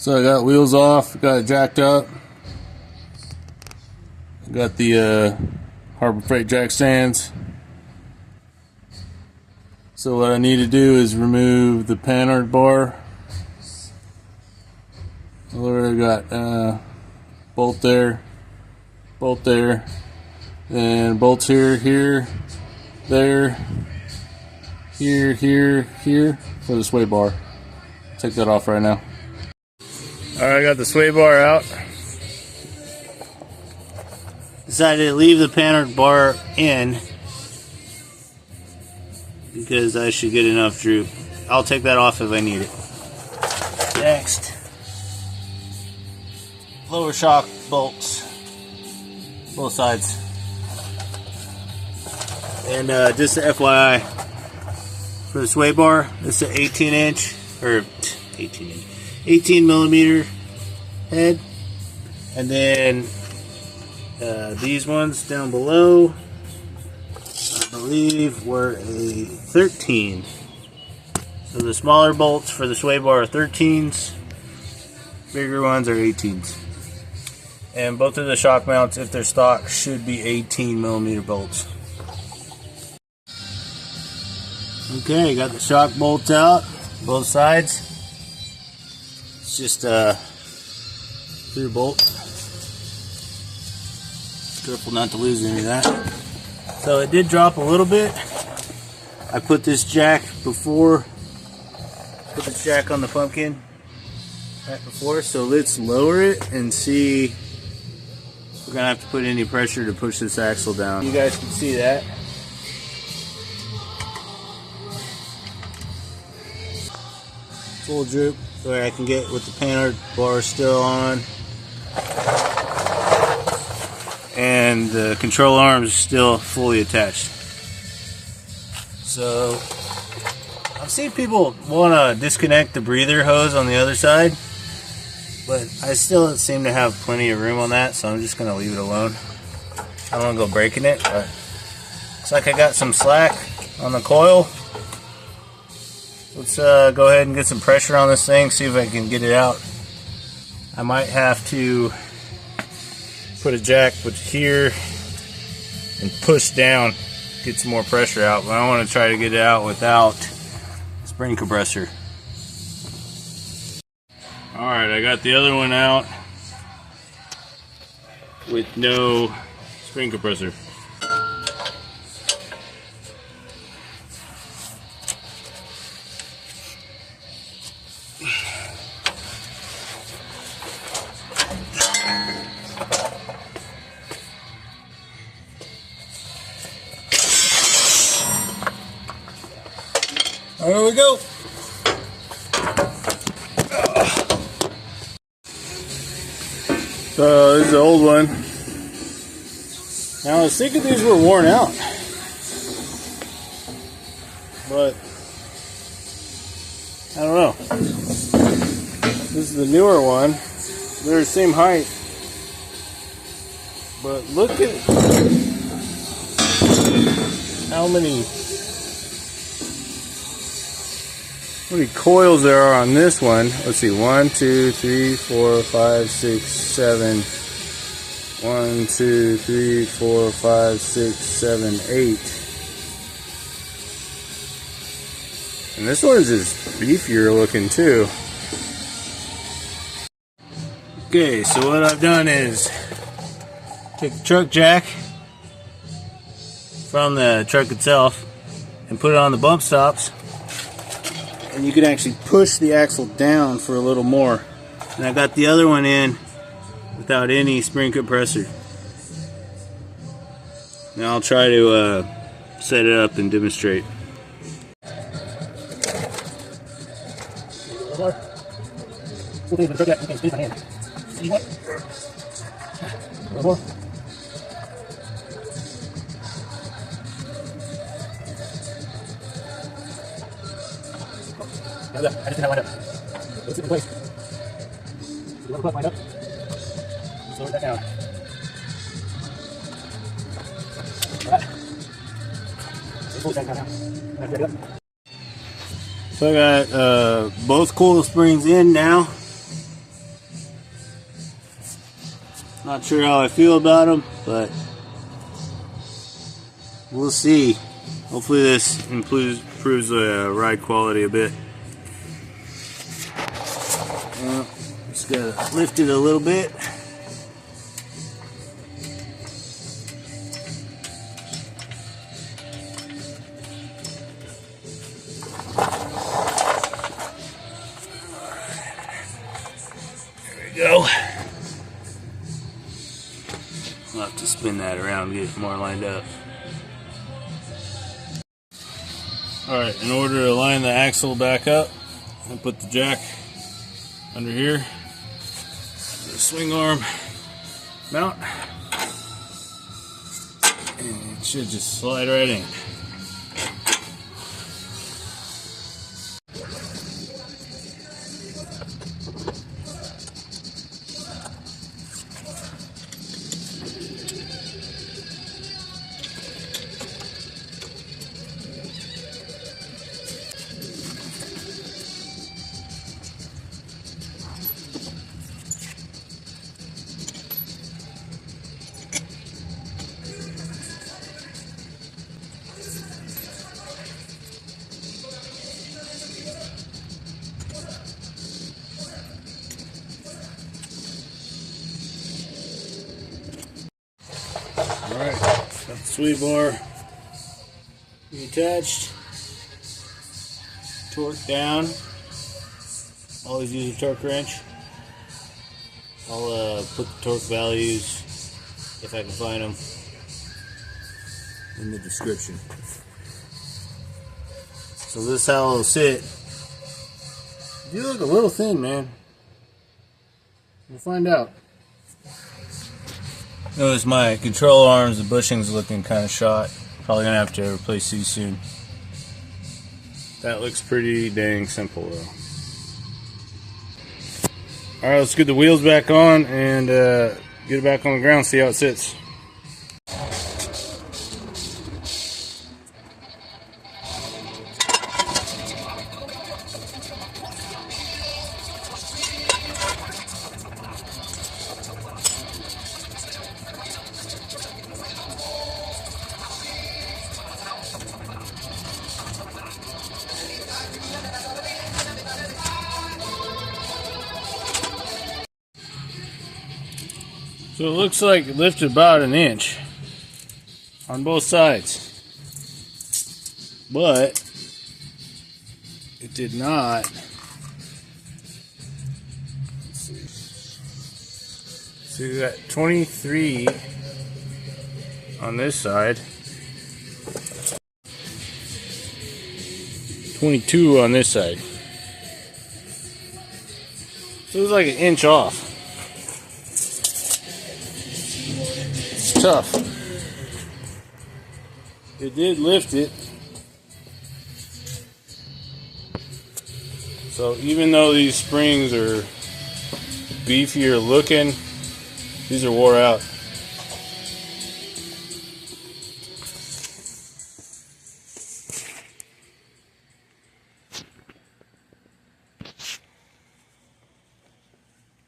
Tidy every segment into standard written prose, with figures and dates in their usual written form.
So I got wheels off, got it jacked up. Got the Harbor Freight jack stands. So what I need to do is remove the panhard bar. I got bolt there, and bolts here, there, here for the sway bar. Take that off right now. Alright, I got the sway bar out. Decided to leave the panhard bar in because I should get enough droop. I'll take that off if I need it. Next, lower shock bolts, both sides. And just a FYI, for the sway bar, this is an 18 millimeter head, and then these ones down below, I believe, were a 13. So the smaller bolts for the sway bar are 13s, bigger ones are 18s. And both of the shock mounts, if they're stock, should be 18 millimeter bolts. Okay, got the shock bolts out, both sides. It's just through bolt. Careful not to lose any of that. So it did drop a little bit. I put this jack on the pumpkin right before, so let's lower it and see if we're gonna have to put any pressure to push this axle down. You guys can see that. Full droop, so I can get with the panhard bar still on, and the control arms still fully attached. So I've seen people want to disconnect the breather hose on the other side, but I still seem to have plenty of room on that, so I'm just going to leave it alone. I don't want to go breaking it, but looks like I got some slack on the coil. Let's go ahead and get some pressure on this thing, see if I can get it out. I might have to put a jack here and push down, get some more pressure out, but I want to try to get it out without spring compressor. Alright, I got the other one out with no spring compressor. There we go. So this is the old one. Now I was thinking these were worn out, but I don't know. This is the newer one. They're the same height, but look at how many coils there are on this one. Let's see, 1, 2, 3, 4, 5, 6, 7. 1, 2, 3, 4, 5, 6, 7, 8. And this one is just beefier looking too. Okay, so what I've done is take the truck jack from the truck itself and put it on the bump stops. And you can actually push the axle down for a little more. And I got the other one in without any spring compressor. Now I'll try to set it up and demonstrate. I just didn't have lined up. Let's get in place. You want the lined up? Slow it back down. Alright. Pull it back down now. Ready up. So I got both coil springs in now. Not sure how I feel about them, but we'll see. Hopefully this improves the ride quality a bit. Just gotta lift it a little bit. There we go. I'll have to spin that around and get it more lined up. Alright, in order to line the axle back up, I put the jack under here, the swing arm mount, and it should just slide right in. Alright, got the sweep bar attached, torque down. Always use a torque wrench. I'll put the torque values, if I can find them, in the description. So this is how it'll sit. You look a little thin, man. We'll find out. Notice my control arms, the bushing's looking kind of shot. Probably gonna have to replace these soon. That looks pretty dang simple though. Alright, let's get the wheels back on and get it back on the ground, see how it sits. So it looks like it lifted about an inch on both sides, but it did not. Let's see. So we got 23 on this side, 22 on this side. So it was like an inch off. Tough. It did lift it. So even though these springs are beefier looking, these are wore out.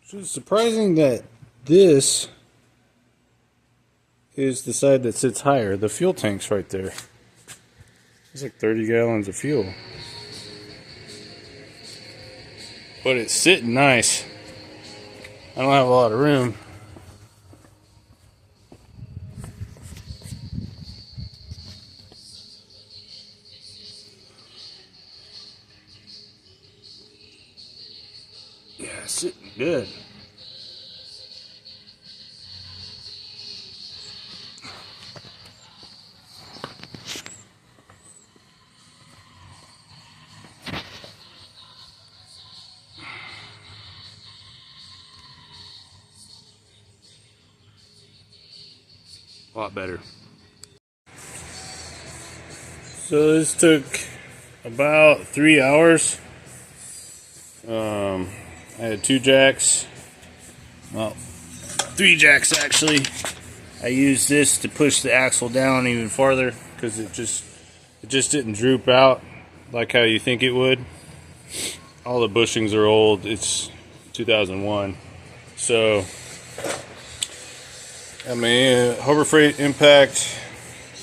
So it's surprising that this is the side that sits higher. The fuel tank's right there. It's like 30 gallons of fuel. But it's sitting nice. I don't have a lot of room. Yeah, it's sitting good. A lot better. So this took about 3 hours. I had 2 jacks, well, 3 jacks actually. I used this to push the axle down even farther because it just didn't droop out like how you think it would. All the bushings are old. It's 2001, so Got my Harbor Freight Impact,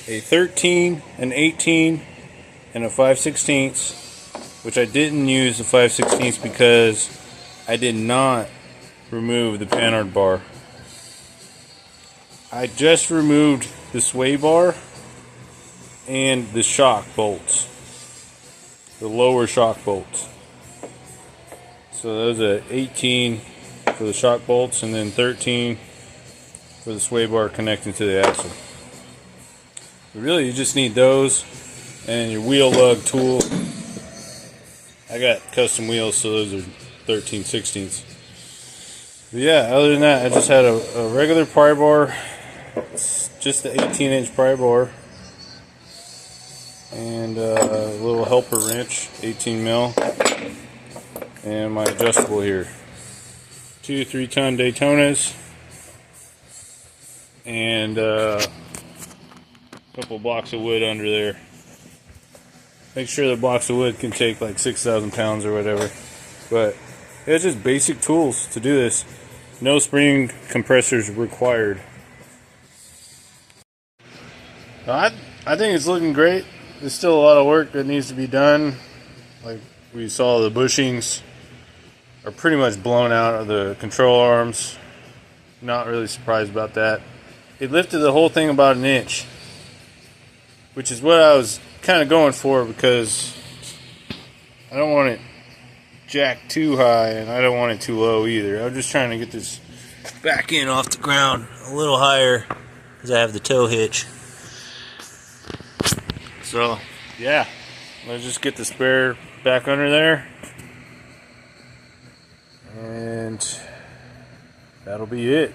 a 13, an 18, and a 5/16, which I didn't use the 5/16 because I did not remove the panhard bar. I just removed the sway bar and the shock bolts, the lower shock bolts. So those are 18 for the shock bolts and then 13 for the sway bar connecting to the axle. But really, you just need those and your wheel lug tool. I got custom wheels, so those are 13/16. But yeah, other than that, I just had a regular pry bar. It's just the 18-inch pry bar and a little helper wrench, 18 mil, and my adjustable here. 2 3-ton Daytonas and a couple blocks of wood under there. Make sure the blocks of wood can take like 6,000 pounds or whatever. But it's just basic tools to do this. No spring compressors required. I think it's looking great. There's still a lot of work that needs to be done. Like we saw, the bushings are pretty much blown out of the control arms. Not really surprised about that. It lifted the whole thing about 1 inch, which is what I was kind of going for because I don't want it jacked too high and I don't want it too low either. I'm just trying to get this back in off the ground a little higher because I have the tow hitch. So yeah, let's just get the spare back under there and that'll be it.